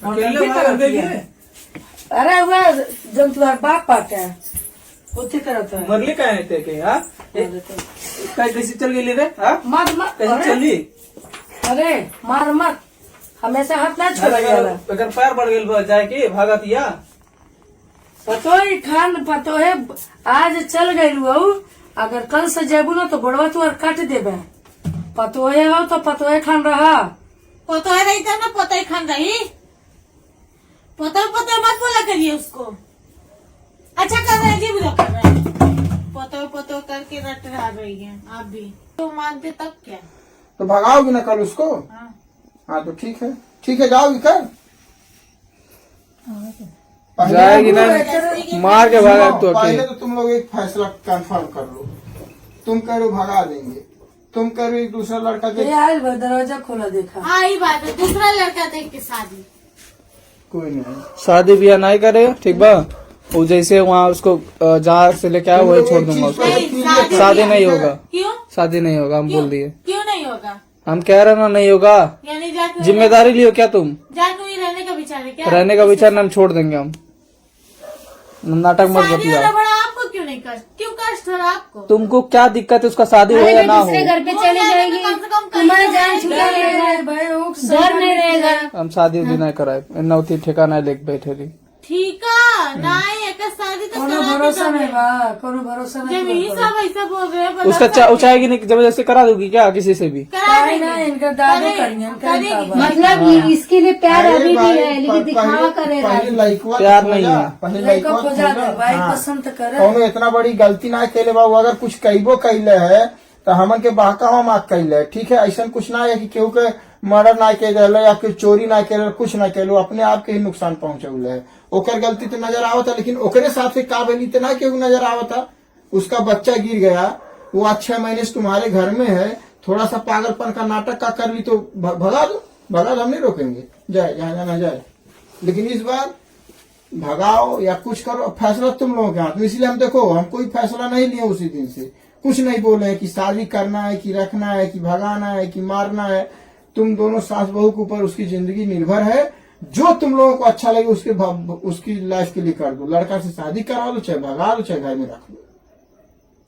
अकेले भाग गई है। अरे वह जब तुम्हारा बाप पाते हैं होते करता है। मरली का है ते हाँ कैसे चल गई रे हाँ मत मत कैसे चली? अरे मार मत, हमेशा हाथ ना छोड़ेगा। अगर पैर बढ़ गई जाए की भागत या पतो ही खान पतो है आज चल गई बहू, अगर कल से जेबू ना तो गोड़वा तू और काट देबे। पतो है हो तो पतो है खान रहा पोतो है रही था ना, पोता ही खान रही। पोता पोता मत बोला करिए उसको। अच्छा कर रहे हैं जी, बुरा कर रहे हैं। पोतो पोतो करके रट रहा रही है आप भी तो मानते तब क्या। तो भगाओगी ना कल उसको? हाँ तो ठीक है जाओगी कल? जाएगी ना मार के भागा तो पहले तो तुम लोग एक फैसला कंफर्म कर लो। तुम करो भगा देंगे, तुम करो एक दूसरा लड़का ये आयल बा, दरवाजा खोला देखा। हाँ ये बात है, दूसरा लड़का देख के शादी। कोई नहीं। शादी ब्याह नहीं करे ठीक बा। वो जैसे वहाँ उसको जहाँ से लेके आया वही छोड़ दूंगा उसको। नहीं, शादी नहीं होगा। क्यों शादी नहीं होगा हम बोल दिए। क्यों नहीं होगा? हम कह रहे ना नहीं होगा। यानी जाके जिम्मेदारी लियो क्या तुम? जाके वही रहने का विचार है क्या? रहने का विचार हम छोड़ देंगे। हम नाटक मत शादी बतिया। वाला बड़ा आपको क्यों नहीं कष्ट, क्यों कष्ट हो रहा आपको? तुमको क्या दिक्कत है उसका शादी हो या ना हो? घर पे चली जाएगी, कम से कम तुम्हारी जान छुड़ा रहेगा, डर नहीं रहेगा। हम शादी उदी नहीं कराए नौती ठिकाना लेके बैठे रही। ठीक है ना, एक शादी तो कोनो भरोसा नहीं बा, कोनो भरोसा नहीं। जब यही सब ऐसा बोल रहे हैं उसका उचाएगी नहीं जबरदस्ती करा दूंगी क्या किसी से भी? करा नहीं ना इनका दादू करिए मतलब इसके लिए प्यार अभी भी है, लेकिन दिखावा करेगा। प्यार नहीं है। पहले खोजा दे भाई पसंद करे। कौनो इतना बड़ी गलती ना कैले बाबू, अगर कुछ कईबो कैले है तो हमन के बहकावा माफ कैले। ठीक है, ऐसा कुछ ना है कि केहू के मर्डर ना के या फिर चोरी ना के कुछ ना के अपने आप के ही नुकसान पहुंचौले है। ओकर गलती तो नजर आवता, लेकिन ओकरे साथ से का बनी तो ना केहू नजर आवता। उसका बच्चा गिर गया, वो आज 6 महीने से तुम्हारे घर में है, थोड़ा सा पागलपन का नाटक का कर ली तो भगा दो। हम नहीं रोकेंगे, जाए जहाँ जाना जाए। लेकिन इस बार भगाओ या कुछ करो, फैसला तुम लोगों के हाथ में। इसलिए हम देखो हम कोई फैसला नहीं लिए उसी दिन से, कुछ नहीं बोले हैं कि शादी करना है कि रखना है कि भगाना है कि मारना है। तुम दोनों सास बहू के ऊपर उसकी जिंदगी निर्भर है। जो तुम लोगों को अच्छा लगे उसकी लाइफ के लिए कर दो। लड़का से शादी करवा लो, चाहे भगा लो, चाहे घर में रख लो।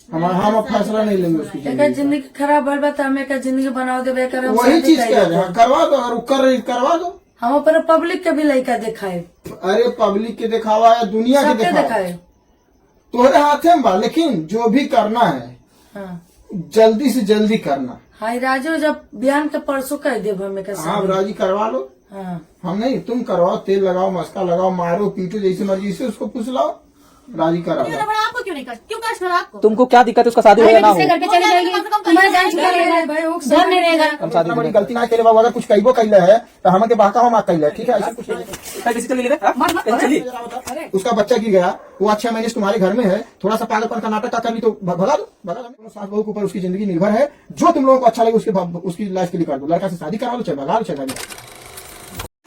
हम अब फैसला नहीं लेंगे उसकी जिंदगी खराब बर्बाद तो हमें का जिंदगी बनाओ देवे कर। वही चीज कह रहे हैं, करवा दो। अगर कर रही करवा दो। हम पर पब्लिक के भी लड़का दिखाए। अरे पब्लिक के दिखावा या दुनिया के दिखावा तुम्हारे हाथ में बा, लेकिन जो भी करना है जल्दी से जल्दी करना। हाँ राजू जब बयान के परसों कह दे हमें का। हाँ राजी करवा लो। हम नहीं, तुम करवाओ, तेल लगाओ, मस्का लगाओ, मारो पीटो जैसे मर्जी से उसको पूछ लाओ, राजी करा लो। आपको क्यों नहीं कष्ट, क्यों कष्ट हो रहा आपको? तुमको क्या दिक्कत है उसका शादी हो या ना हो? घर पे चली जाएगी, तुम्हारी जान छुड़ा रहेगा, डर नहीं रहेगा। हम शादी बड़ी गलती ना करे बाबू, अगर कुछ कईबो कैले है तो हम के बहकावा माफ कैले। ठीक है, ऐसा कुछ कैसे चली रे? चली उसका बच्चा गिर गया, वो आज 6 महीने से तुम्हारे घर में है, थोड़ा सा पागलपन का नाटक का कर ली तो भगा दो। सास बहू के ऊपर उसकी जिंदगी निर्भर है। जो तुम लोगों को अच्छा लगे उसकी लाइफ के लिए कर दो। लड़का से शादी करा लो, चाहे भगा लो, चाहे घर में।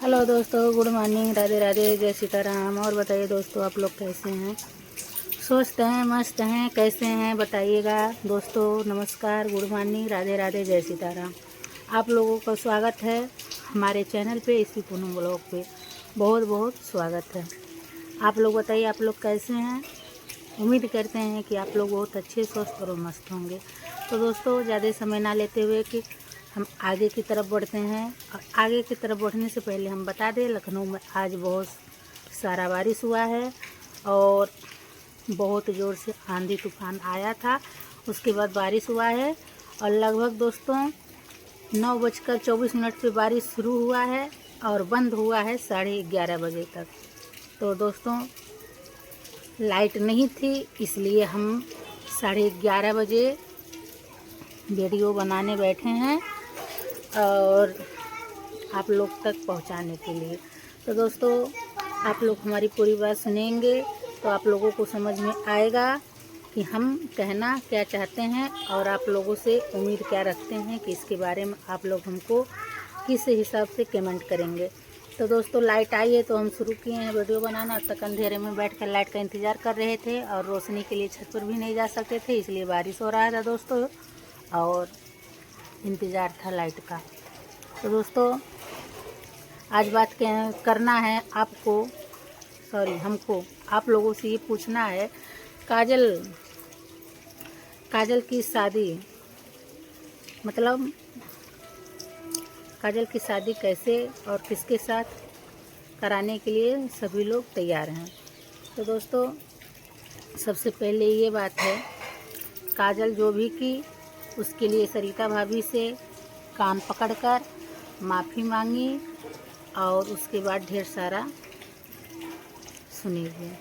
हेलो दोस्तों, गुड मॉर्निंग, राधे राधे, जय सीताराम। और बताइए दोस्तों आप लोग कैसे हैं? स्वस्थ हैं, मस्त हैं, कैसे हैं बताइएगा। दोस्तों नमस्कार, गुड मॉर्निंग, राधे राधे, जय सीताराम। आप लोगों का स्वागत है हमारे चैनल पे, इसी पूनम ब्लॉग पे बहुत बहुत स्वागत है। आप लोग बताइए आप लोग कैसे हैं? उम्मीद करते हैं कि आप लोग बहुत अच्छे, स्वस्थ और मस्त होंगे। तो दोस्तों ज़्यादा समय ना लेते हुए कि हम आगे की तरफ बढ़ते हैं। और आगे की तरफ बढ़ने से पहले हम बता दें, लखनऊ में आज बहुत सारा बारिश हुआ है और बहुत ज़ोर से आंधी तूफान आया था। उसके बाद बारिश हुआ है और लगभग दोस्तों 9:24 पे बारिश शुरू हुआ है और बंद हुआ है 11:30 बजे तक। तो दोस्तों लाइट नहीं थी, इसलिए हम 11:30 बजे वीडियो बनाने बैठे हैं और आप लोग तक पहुंचाने के लिए। तो दोस्तों आप लोग हमारी पूरी बात सुनेंगे तो आप लोगों को समझ में आएगा कि हम कहना क्या चाहते हैं और आप लोगों से उम्मीद क्या रखते हैं कि इसके बारे में आप लोग हमको किस हिसाब से कमेंट करेंगे। तो दोस्तों लाइट आई है तो हम शुरू किए हैं वीडियो बनाना। अब तक अंधेरे में बैठकर लाइट का इंतज़ार कर रहे थे और रोशनी के लिए छत पर भी नहीं जा सकते थे, इसलिए बारिश हो रहा था दोस्तों और इंतज़ार था लाइट का। तो दोस्तों आज बात करना है आपको, हमको आप लोगों से ये पूछना है, काजल की शादी, मतलब काजल की शादी कैसे और किसके साथ कराने के लिए सभी लोग तैयार हैं। तो दोस्तों, सबसे पहले ये बात है, काजल जो भी की उसके लिए सरिता भाभी से कान पकड़कर माफ़ी मांगी और उसके बाद ढेर सारा सुनिए।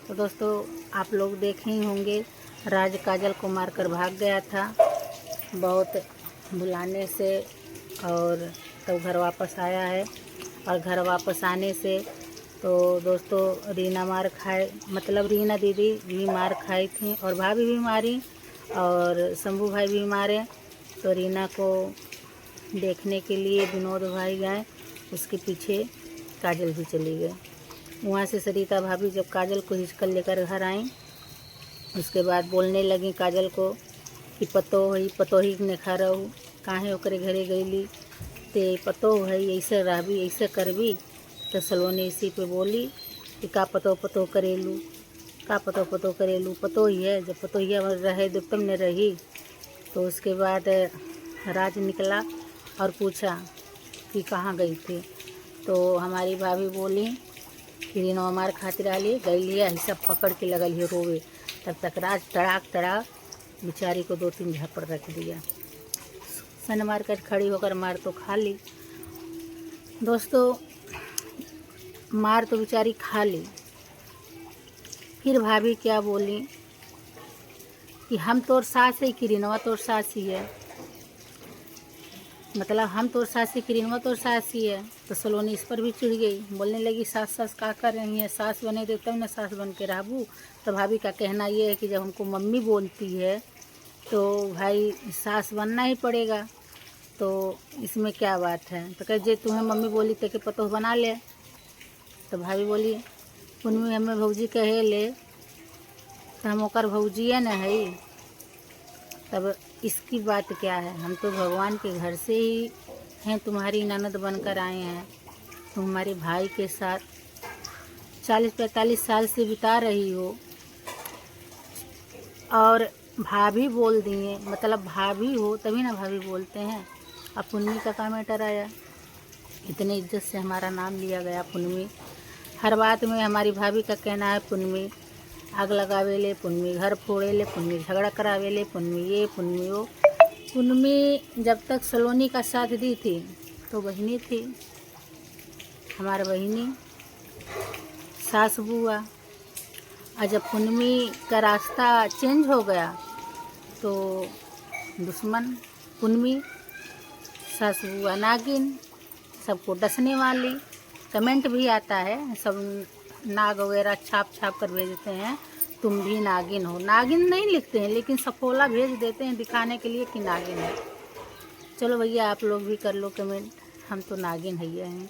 तो दोस्तों, आप लोग देखे ही होंगे, राज काजल को मारकर भाग गया था बहुत बुलाने से, और तब घर वापस आया है। और घर वापस आने से तो दोस्तों रीना मार खाए, मतलब रीना दीदी भी मार खाई थी और भाभी भी मारी और शंभू भाई भी मारे। तो रीना को देखने के लिए विनोद भाई गए, उसके पीछे काजल भी चली गई। वहाँ से सरिता भाभी जब काजल को हिचकर लेकर घर आई, उसके बाद बोलने लगी काजल को कि पतोही ने खा रहू, काहे ओकरे घरे गईली, ते पतो है ऐसे रहबी ऐसे करबी। तो सलोनी इसी पे बोली कि का पतो करेलू, का पतो करेलू, पतो ही है, जब पतो ही रहे जब तुम ने रही। तो उसके बाद राज निकला और पूछा कि कहाँ गई थी। तो हमारी भाभी बोली कि रीना मार खातिर आली गई लिया, सब पकड़ के लगल ही रोवे। तब तक राज तड़ाक बेचारी को 2-3 झापड़ रख दिया, सन मार कर खड़ी होकर मार तो खा ली। दोस्तों, मार तो बेचारी खा ली। फिर भाभी क्या बोली कि हम तोर सास है कि रीनवा तोर सास ही है, मतलब हम तोर सास है कि रीनवा तोर सास ही है। तो सलोनी इस पर भी चिढ़ गई, बोलने लगी सास का कर रही है, सास बने दे तब न सास बन के रहबू। तो भाभी का कहना ये है कि जब हमको मम्मी बोलती है तो भाई सास बनना ही पड़ेगा, तो इसमें क्या बात है। तो कह जे तुम्हें मम्मी बोली तो कि पतोह बना ले। तो भाभी बोली पुनमी हमें भौजी कहे ले तो हम ओकर भौजिए न है। तब इसकी बात क्या है, हम तो भगवान के घर से ही हैं, तुम्हारी ननद बनकर आए हैं। तुम हमारे भाई के साथ 40-45 साल से बिता रही हो और भाभी बोल दिए, मतलब भाभी हो तभी ना भाभी बोलते हैं। अब पुन्नी का का मैटर आया, इतने इज्जत से हमारा नाम लिया गया पुन्नी। हर बात में हमारी भाभी का कहना है पुन्नी आग लगावे ले, पुन्नी घर फोड़े ले, पुन्नी झगड़ा करावे ले, पुन्नी ये पुन्नी वो। पुन्नी जब तक सलोनी का साथ दी थी तो बहिनी थी, हमारा बहिनी सास बुआ। और जब पुन्नी का रास्ता चेंज हो गया तो दुश्मन पुन्नी, सास बुआ नागिन, सबको डसने वाली। कमेंट भी आता है, सब नाग वगैरह छाप कर भेजते हैं तुम भी नागिन हो। नागिन नहीं लिखते हैं लेकिन सफोला भेज देते हैं दिखाने के लिए कि नागिन है। चलो भैया आप लोग भी कर लो कमेंट, हम तो नागिन भैया हैं।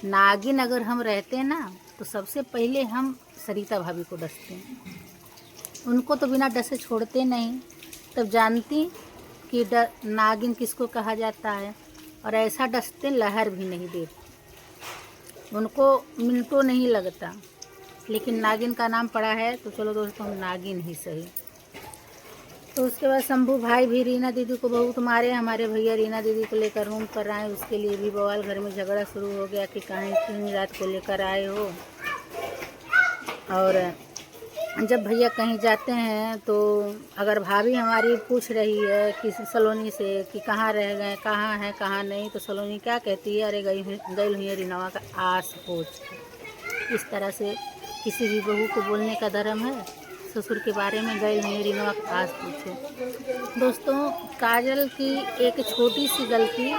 नागिन अगर हम रहते हैं ना तो सबसे पहले हम सरिता भाभी को डसते हैं, उनको तो बिना डसे छोड़ते नहीं। तब जानती कि नागिन किसको कहा जाता है, और ऐसा डसते लहर भी नहीं देते, उनको मिनटों नहीं लगता। लेकिन नागिन का नाम पड़ा है तो चलो दोस्तों हम नागिन ही सही। तो उसके बाद शंभू भाई भी रीना दीदी को बहुत मारे। हमारे भैया रीना दीदी को लेकर रूम पर आए, उसके लिए भी बवाल, घर में झगड़ा शुरू हो गया कि कहीं इतनी रात को लेकर आए हो। और जब भैया कहीं जाते हैं तो अगर भाभी हमारी पूछ रही है कि सलोनी से कि कहाँ रह गए, कहाँ हैं कहाँ नहीं, तो सलोनी क्या कहती है, अरे गई हुई है रीनावा का आस पूछ। इस तरह से किसी भी बहू को बोलने का धर्म है, ससुर के बारे में गई हुई है रीनावा का आस पूछो। दोस्तों, काजल की एक छोटी सी गलती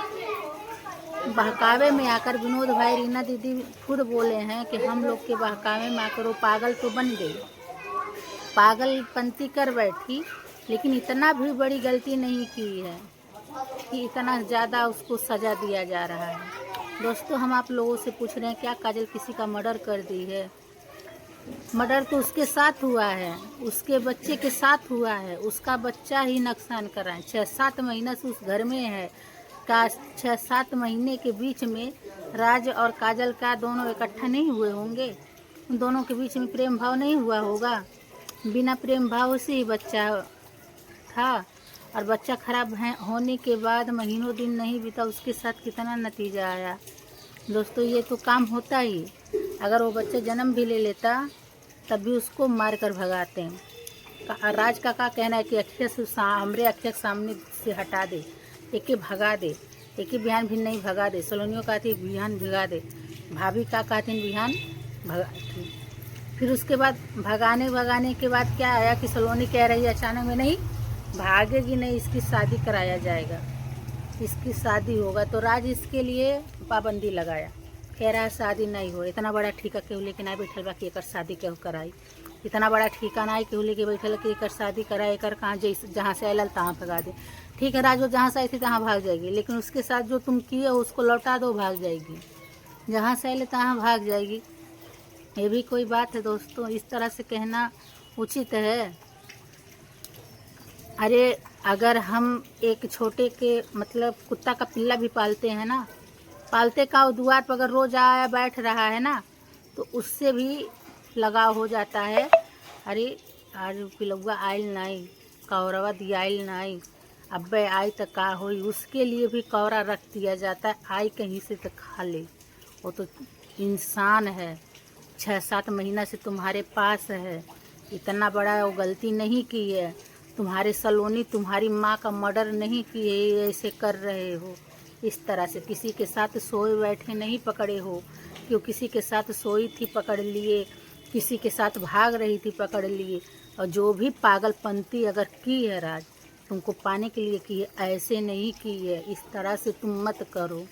बहकावे में आकर विनोद भाई रीना दीदी खुद बोले हैं कि हम लोग के बहकावे में आकर वो पागल तो बन गई, पागलपंती कर बैठी, लेकिन इतना भी बड़ी गलती नहीं की है कि इतना ज़्यादा उसको सज़ा दिया जा रहा है। दोस्तों, हम आप लोगों से पूछ रहे हैं क्या काजल किसी का मर्डर कर दी है? मर्डर तो उसके साथ हुआ है, उसके बच्चे के साथ हुआ है, उसका बच्चा ही नुकसान कर रहा है। 6-7 महीना से उस घर में है का 6-7 महीने के बीच में राज और काजल का दोनों इकट्ठा नहीं हुए होंगे, उन दोनों के बीच में प्रेम भाव नहीं हुआ होगा। बिना प्रेम भाव से ही बच्चा था, और बच्चा खराब होने के बाद महीनों दिन नहीं बीता, उसके साथ कितना नतीजा आया। दोस्तों ये तो काम होता ही। अगर वो बच्चा जन्म भी ले लेता तब भी उसको मार कर भगाते हैं। राज का कहना है कि अक्षय से हमरे अक्षय सामने से हटा दे, एक के भगा दे, एक ही बिहान भी नहीं भगा दे। सलोनियों कहती बिहान भिगा दे, भाभी का कहती बिहान भगा। फिर उसके बाद भगाने के बाद क्या आया कि सलोनी कह रही है अचानक में नहीं भागेगी, नहीं इसकी शादी कराया जाएगा, इसकी शादी होगा। तो राज इसके लिए पाबंदी लगाया, कह रहा है शादी नहीं हो। इतना बड़ा ठीका केहू लेके ना बैठल बा कि एकर शादी केहू कराई, इतना बड़ा ठीका ना केहू लेके बैठल कि एकर शादी कराए, एकर कहाँ जहाँ से अल तहाँ भगा दे। ठीक है राज, वो जहाँ से आई थी तहाँ भाग जाएगी, लेकिन उसके साथ जो तुम किए हो उसको लौटा दो, भाग जाएगी। जहाँ से अल तहाँ भाग जाएगी, ये भी कोई बात है दोस्तों? इस तरह से कहना उचित है? अरे अगर हम एक छोटे के मतलब कुत्ता का पिल्ला भी पालते हैं ना, पालते का वो द्वार पर अगर रोज आया बैठ रहा है ना, तो उससे भी लगाव हो जाता है। अरे आज पिलुआ आयल नहीं, कौरवा दियायल नहीं, अब्बे आई तो का होई, उसके लिए भी कौरा रख दिया जाता है। आई कहीं से तो खा ले, वो तो इंसान है, 6-7 महीना से तुम्हारे पास है, इतना बड़ा वो गलती नहीं की है। तुम्हारे सलोनी तुम्हारी माँ का मर्डर नहीं किए, ऐसे कर रहे हो। इस तरह से किसी के साथ सोए बैठे नहीं पकड़े हो, क्यों किसी के साथ सोई थी पकड़ लिए, किसी के साथ भाग रही थी पकड़ लिए। और जो भी पागलपंती अगर की है राज, तुमको पाने के लिए की है, ऐसे नहीं की है। इस तरह से तुम मत करो।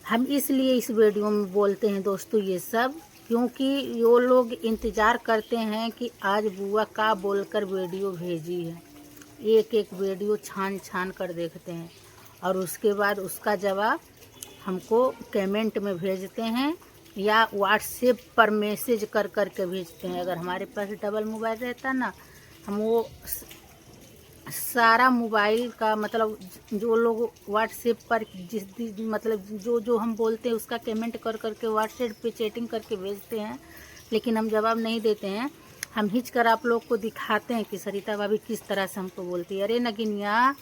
हम इसलिए इस वीडियो में बोलते हैं दोस्तों ये सब, क्योंकि वो लोग इंतज़ार करते हैं कि आज बुआ का बोलकर वीडियो भेजी है। एक एक वीडियो छान छान कर देखते हैं और उसके बाद उसका जवाब हमको कमेंट में भेजते हैं या व्हाट्सएप पर मैसेज कर कर के भेजते हैं। अगर हमारे पास डबल मोबाइल रहता ना, हम वो सारा मोबाइल का मतलब जो लोग व्हाट्सएप पर मतलब जो हम बोलते हैं उसका कमेंट कर करके व्हाट्सएप पे चैटिंग करके भेजते हैं, लेकिन हम जवाब नहीं देते हैं। हम खींच कर आप लोग को दिखाते हैं कि सरिता भाभी किस तरह से हमको बोलती है। अरे नगिनिया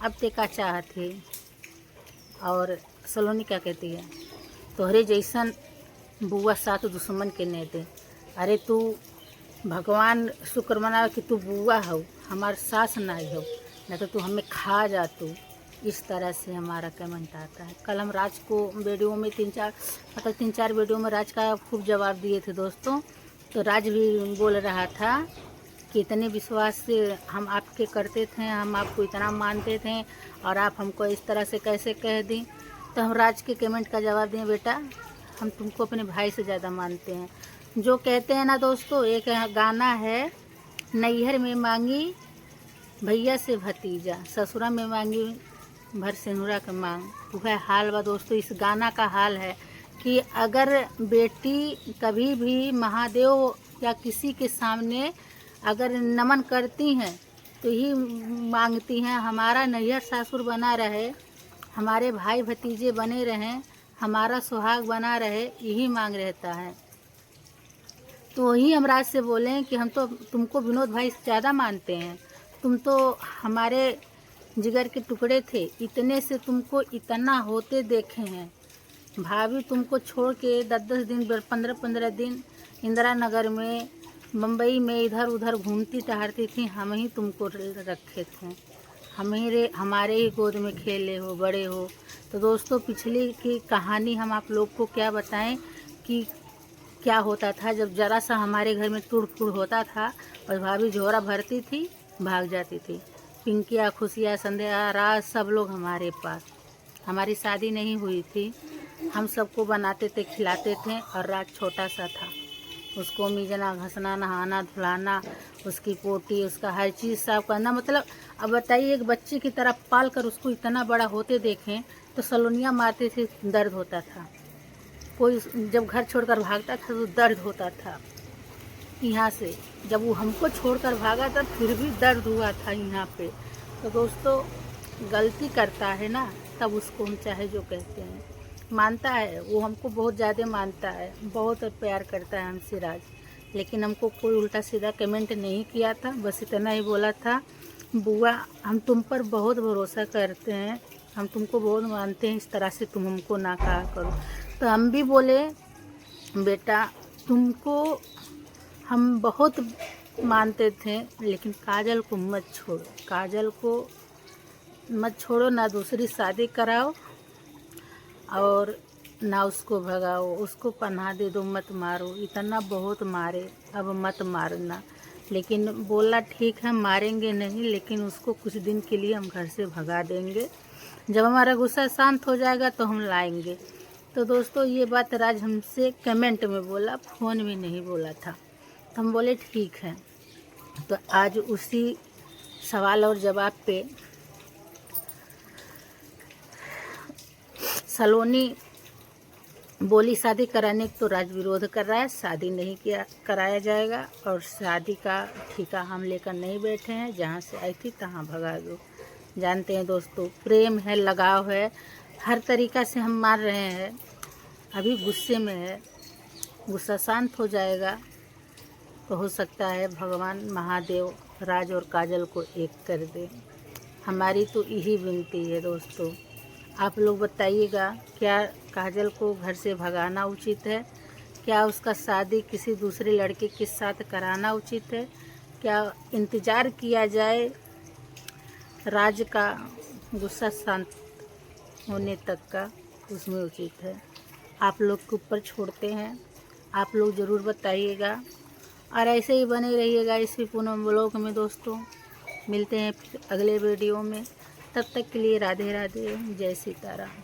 अब ते का चाहते, और सलोनी क्या कहती है, तोहरे जैसन बुआ साथ दुश्मन के ने दे। अरे तू भगवान शुक्र मना कि तू बुआ हो, हमार सास नहीं हो, नहीं तो तू हमें खा जा तू। इस तरह से हमारा कमेंट आता है। कल हम राज को वीडियो में 3-4 वीडियो में राज का खूब जवाब दिए थे दोस्तों। तो राज भी बोल रहा था कि इतने विश्वास से हम आपके करते थे, हम आपको इतना मानते थे और आप हमको इस तरह से कैसे कह दी। तो हम राज के कमेंट का जवाब दें, बेटा हम तुमको अपने भाई से ज़्यादा मानते हैं। जो कहते हैं ना दोस्तों, एक गाना है, नैहर में मांगी भैया से भतीजा, ससुरा में मांगी भर सिंदूरा का मांग। वह हाल बा दोस्तों, इस गाना का हाल है कि अगर बेटी कभी भी महादेव या किसी के सामने अगर नमन करती हैं तो ही मांगती हैं, हमारा नैहर सासुर बना रहे, हमारे भाई भतीजे बने रहें, हमारा सुहाग बना रहे, यही मांग रहता है। तो वही हम राज से बोलें कि हम तो तुमको विनोद भाई से ज़्यादा मानते हैं, तुम तो हमारे जिगर के टुकड़े थे, इतने से तुमको इतना होते देखे हैं। भाभी तुमको छोड़ के 10-10 दिन 15-15 दिन इंदिरा नगर में मुंबई में इधर उधर घूमती टहरती थी, हम ही तुमको रखे थे, हमारे ही गोद में खेले हो, बड़े हो। तो दोस्तों पिछली की कहानी हम आप लोग को क्या बताएं कि क्या होता था जब ज़रा सा हमारे घर में तुड़-फुड़ होता था और भाभी झोरा भरती थी, भाग जाती थी। पिंकिया, खुशिया, संध्या, राज सब लोग हमारे पास। हमारी शादी नहीं हुई थी, हम सबको बनाते थे, खिलाते थे और राज छोटा सा था, उसको मीजना, घसना, नहाना, धुलाना, उसकी पोटी, उसका हर चीज़ साफ करना। मतलब अब बताइए, एक बच्चे की तरह पाल कर उसको इतना बड़ा होते देखें तो सलोनियाँ मारते थे, दर्द होता था। कोई जब घर छोड़कर भागता था तो दर्द होता था यहाँ से, जब वो हमको छोड़कर भागा था फिर भी दर्द हुआ था यहाँ पे। तो दोस्तों गलती करता है ना, तब उसको हम चाहे जो कहते हैं। मानता है, वो हमको बहुत ज़्यादा मानता है, बहुत प्यार करता है हमसे राज। लेकिन हमको कोई उल्टा सीधा कमेंट नहीं किया था, बस इतना ही बोला था, बुआ हम तुम पर बहुत भरोसा करते हैं, हम तुमको बहुत मानते हैं, इस तरह से तुम हमको ना कहा करो। तो हम भी बोले बेटा तुमको हम बहुत मानते थे, लेकिन काजल को मत छोड़ो, काजल को मत छोड़ो, ना दूसरी शादी कराओ और ना उसको भगाओ, उसको पनाह दे दो, मत मारो, इतना बहुत मारे अब मत मारना। लेकिन बोला ठीक है मारेंगे नहीं, लेकिन उसको कुछ दिन के लिए हम घर से भगा देंगे, जब हमारा गुस्सा शांत हो जाएगा तो हम लाएंगे। तो दोस्तों ये बात राज हमसे कमेंट में बोला, फ़ोन में नहीं बोला था। तो हम बोले ठीक है। तो आज उसी सवाल और जवाब पे सलोनी बोली शादी कराने को, तो राज विरोध कर रहा है, शादी नहीं किया कराया जाएगा और शादी का ठेका हम लेकर नहीं बैठे हैं, जहाँ से आई थी तहाँ भगा दो। जानते हैं दोस्तों प्रेम है, लगाव है, हर तरीक़ा से हम मार रहे हैं, अभी गुस्से में है, गुस्सा शांत हो जाएगा तो हो सकता है भगवान महादेव राज और काजल को एक कर दे। हमारी तो यही विनती है दोस्तों, आप लोग बताइएगा क्या काजल को घर से भगाना उचित है? क्या उसका शादी किसी दूसरे लड़के के साथ कराना उचित है? क्या इंतज़ार किया जाए राज का गुस्सा शांत होने तक का, उसमें उचित है? आप लोग के ऊपर छोड़ते हैं, आप लोग ज़रूर बताइएगा और ऐसे ही बने रहिएगा इसी पूनम ब्लॉग में दोस्तों। मिलते हैं फिर अगले वीडियो में, तब तक के लिए राधे राधे, जय सीताराम।